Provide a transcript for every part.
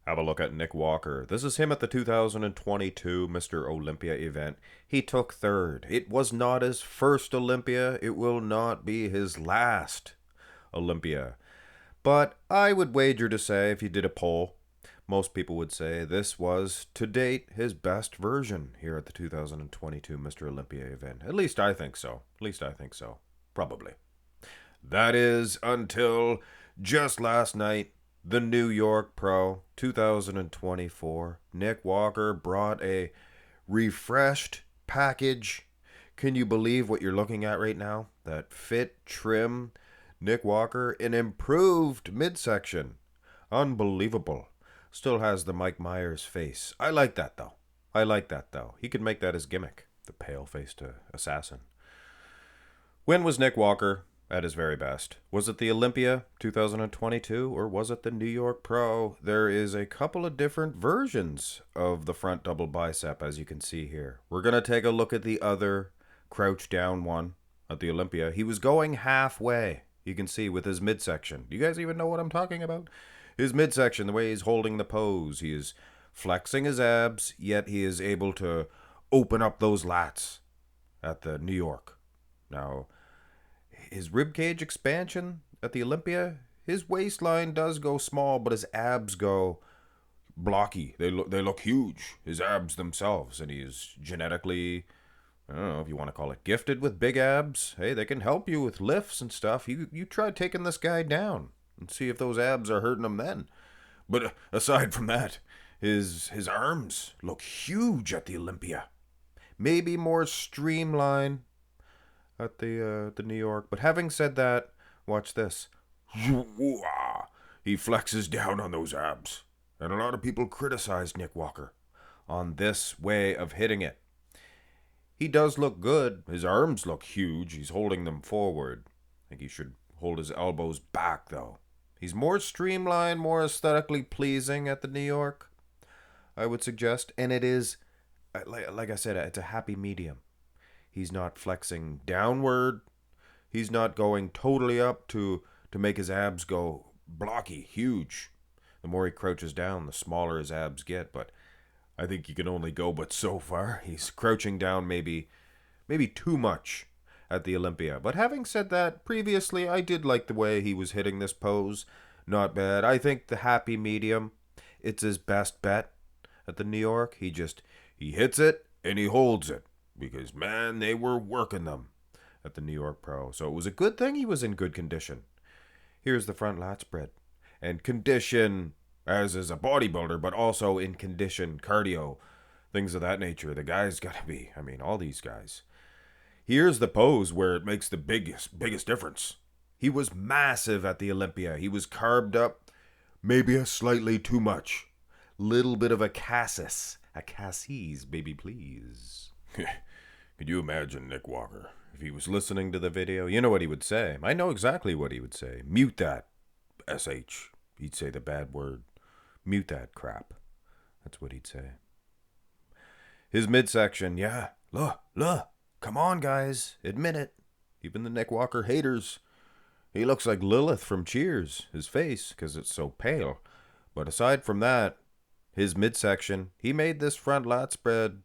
Have a look at Nick Walker. This is him at the 2022 Mr. Olympia event. He took third. It was not his first Olympia. It will not be his last Olympia. But I would wager to say, if you did a poll, most people would say this was, to date, his best version here at the 2022 Mr. Olympia event. At least I think so. At least I think so. Probably. That is until just last night, the New York Pro 2024. Nick Walker brought a refreshed package. Can you believe what you're looking at right now? That fit, trim Nick Walker, an improved midsection. Unbelievable. Still has the Mike Myers face. I like that though. He could make that his gimmick, the pale-faced assassin. When was Nick Walker at his very best? Was it the Olympia 2022 or was it the New York Pro? There is a couple of different versions of the front double bicep, as you can see here. We're going to take a look at the other crouch down one at the Olympia. He was going halfway, you can see, with his midsection. Do you guys even know what I'm talking about? His midsection, the way he's holding the pose. He is flexing his abs, yet he is able to open up those lats at the New York. Now, his ribcage expansion at the Olympia, his waistline does go small, but his abs go blocky. They look huge, his abs themselves, and he is genetically, I don't know if you want to call it gifted with big abs. Hey, they can help you with lifts and stuff. You try taking this guy down and see if those abs are hurting him then. But aside from that, his arms look huge at the Olympia. Maybe more streamlined at the New York. But having said that, watch this. He flexes down on those abs. And a lot of people criticize Nick Walker on this way of hitting it. He does look good. His arms look huge. He's holding them forward. I think he should hold his elbows back, though. He's more streamlined, more aesthetically pleasing at the New York, I would suggest. And it is, like I said, it's a happy medium. He's not flexing downward. He's not going totally up to make his abs go blocky, huge. The more he crouches down, the smaller his abs get. But I think he can only go but so far. He's crouching down maybe too much at the Olympia. But having said that, previously I did like the way he was hitting this pose. Not bad. I think the happy medium, it's his best bet at the New York. He hits it and he holds it. Because, man, they were working them at the New York Pro. So it was a good thing he was in good condition. Here's the front lat spread. And condition, as is a bodybuilder, but also in condition, cardio, things of that nature. The guy's got to be, all these guys. Here's the pose where it makes the biggest difference. He was massive at the Olympia. He was carved up, maybe a slightly too much. Little bit of a cassis. A cassis, baby, please. Could you imagine Nick Walker if he was listening to the video? You know what he would say. I know exactly what he would say. Mute that, SH. He'd say the bad word. Mute that crap. That's what he'd say. His midsection, yeah. Look. Come on, guys. Admit it. Even the Nick Walker haters. He looks like Lilith from Cheers. His face, because it's so pale. But aside from that, his midsection, he made this front lat spread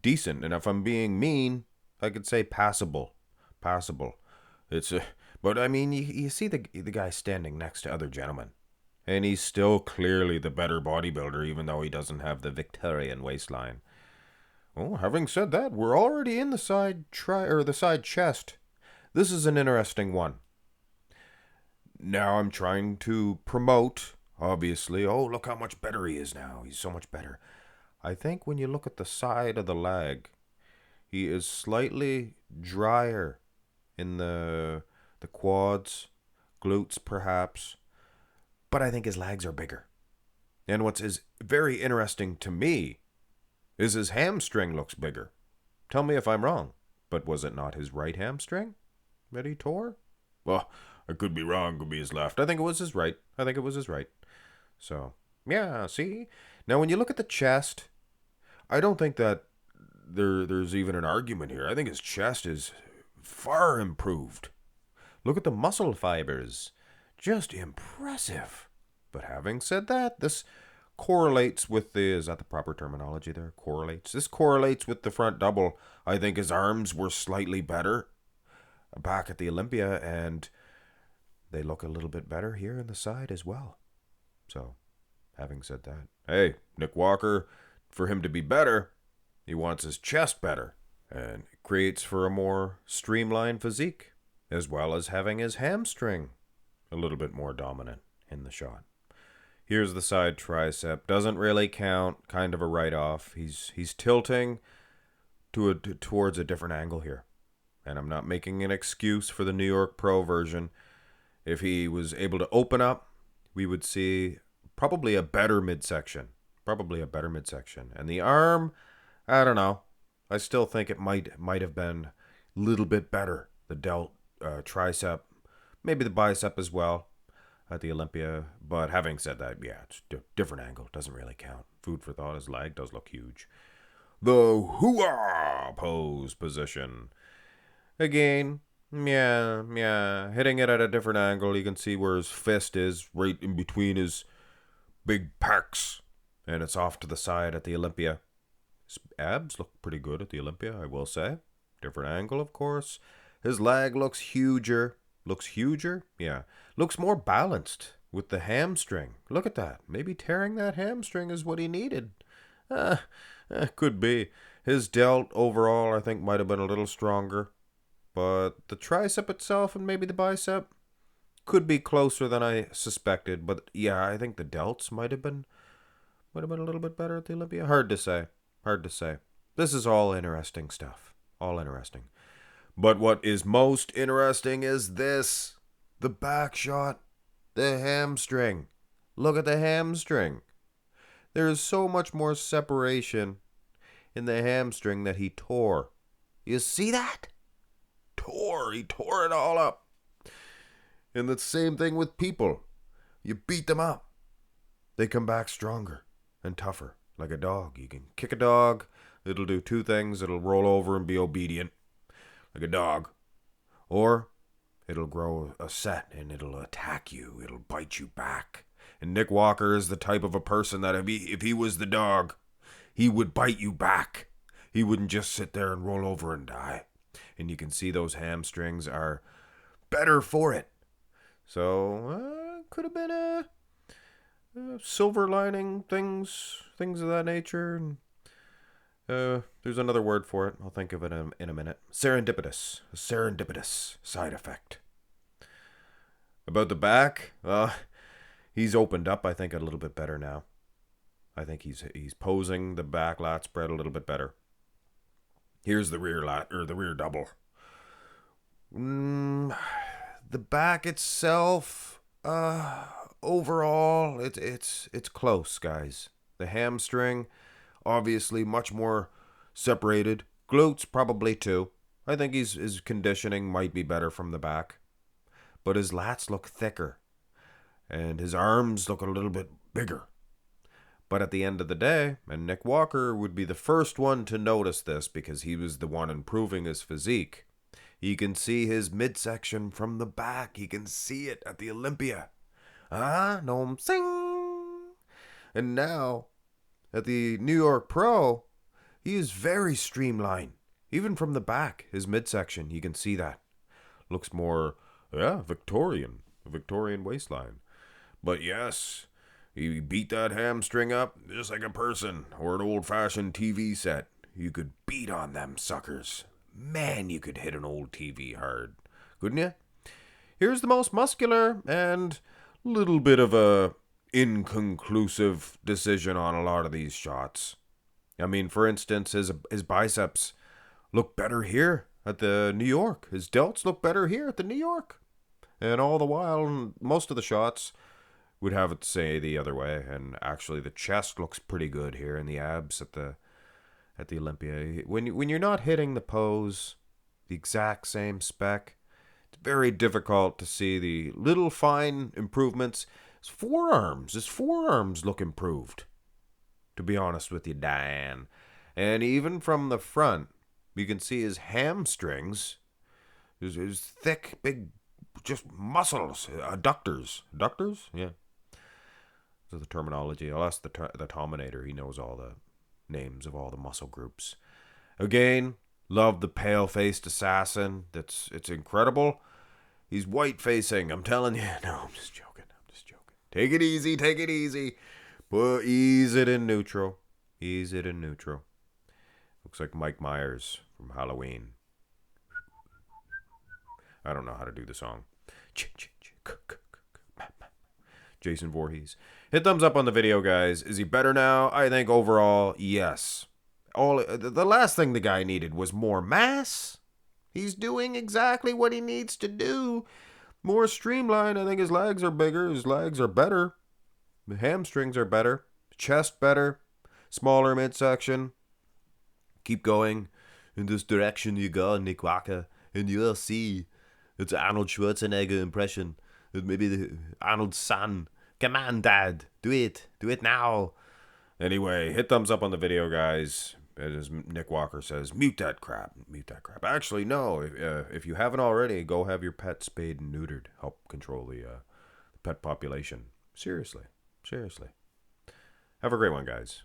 decent, and if I'm being mean, I could say passable. It's but you see the guy standing next to other gentlemen, and he's still clearly the better bodybuilder, even though he doesn't have the Victorian waistline. Oh, having said that, we're already in the side chest. This is an interesting one. Now I'm trying to promote, obviously. Oh, look how much better he is now. He's so much better. I think when you look at the side of the leg, he is slightly drier in the quads, glutes perhaps, but I think his legs are bigger. And what's is very interesting to me is his hamstring looks bigger. Tell me if I'm wrong, but was it not his right hamstring that he tore? Well, I could be wrong, could be his left. I think it was his right. So, yeah, see? Now when you look at the chest, I don't think that there's even an argument here. I think his chest is far improved. Look at the muscle fibers. Just impressive. But having said that, this correlates with the, is that the proper terminology there? Correlates. This correlates with the front double. I think his arms were slightly better back at the Olympia, and they look a little bit better here in the side as well. So, having said that, hey, Nick Walker, for him to be better, he wants his chest better, and it creates for a more streamlined physique, as well as having his hamstring a little bit more dominant in the shot. Here's the side tricep. Doesn't really count. Kind of a write-off. He's tilting towards a different angle here. And I'm not making an excuse for the New York Pro version. If he was able to open up, we would see probably a better midsection. And the arm, I don't know. I still think it might have been a little bit better. The delt, tricep, maybe the bicep as well at the Olympia. But having said that, yeah, it's different angle. Doesn't really count. Food for thought. His leg does look huge. The hoo-ah pose position. Again, yeah. Hitting it at a different angle. You can see where his fist is, right in between his big pecs. And it's off to the side at the Olympia. His abs look pretty good at the Olympia, I will say. Different angle, of course. His leg looks huger. Yeah. Looks more balanced with the hamstring. Look at that. Maybe tearing that hamstring is what he needed. Could be. His delt overall, I think, might have been a little stronger. But the tricep itself and maybe the bicep could be closer than I suspected. But yeah, I think the delts might have been a little bit better at the Olympia. Hard to say. This is all interesting stuff. All interesting. But what is most interesting is this. The back shot. The hamstring. Look at the hamstring. There is so much more separation in the hamstring that he tore. You see that? He tore it all up. And the same thing with people. You beat them up. They come back stronger and tougher, like a dog. You can kick a dog. It'll do two things. It'll roll over and be obedient, like a dog. Or it'll grow a set and it'll attack you. It'll bite you back. And Nick Walker is the type of a person that if he was the dog, he would bite you back. He wouldn't just sit there and roll over and die. And you can see those hamstrings are better for it. So, could have been a silver lining, things of that nature. And, there's another word for it. I'll think of it in a minute. Serendipitous. A serendipitous side effect. About the back, he's opened up, I think, a little bit better now. I think he's posing the back lat spread a little bit better. Here's the rear lat, or the rear double. The back itself, overall, it's close, guys. The hamstring, obviously much more separated. Glutes probably too. I think his conditioning might be better from the back. But his lats look thicker. And his arms look a little bit bigger. But at the end of the day, and Nick Walker would be the first one to notice this because he was the one improving his physique. You can see his midsection from the back. You can see it at the Olympia. Nom sing. And now, at the New York Pro, he is very streamlined. Even from the back, his midsection, you can see that. Looks more, Victorian. A Victorian waistline. But yes, he beat that hamstring up just like a person or an old-fashioned TV set. You could beat on them suckers. Man, you could hit an old TV hard. Couldn't you? Here's the most muscular and little bit of a inconclusive decision on a lot of these shots. I mean, for instance, his biceps look better here at the New York. His delts look better here at the New York. And all the while, most of the shots would have it say the other way. And actually, the chest looks pretty good here, and the abs at the Olympia. When you're not hitting the pose, the exact same spec, it's very difficult to see the little fine improvements. His forearms look improved, to be honest with you, Diane. And even from the front, you can see his hamstrings, his thick, big, just muscles, adductors. Adductors? Yeah. the terminology. I'll ask the Tominator. He knows all the names of all the muscle groups. Again, love the pale-faced assassin. It's incredible. He's white-facing. I'm telling you. No, I'm just joking. Take it easy. Ease it in neutral. Looks like Mike Myers from Halloween. I don't know how to do the song. Jason Voorhees. Hit thumbs up on the video, guys. Is he better now? I think overall, yes. The last thing the guy needed was more mass. He's doing exactly what he needs to do. More streamlined. I think his legs are bigger. His legs are better. The hamstrings are better. Chest better. Smaller midsection. Keep going in this direction you go, Nick Walker, and you'll see. It's Arnold Schwarzenegger impression. Maybe the Arnold's son. Come on, Dad. Do it. Do it now. Anyway, hit thumbs up on the video, guys. As Nick Walker says, mute that crap. Actually, no. If you haven't already, go have your pet spayed and neutered. Help control the pet population. Seriously. Have a great one, guys.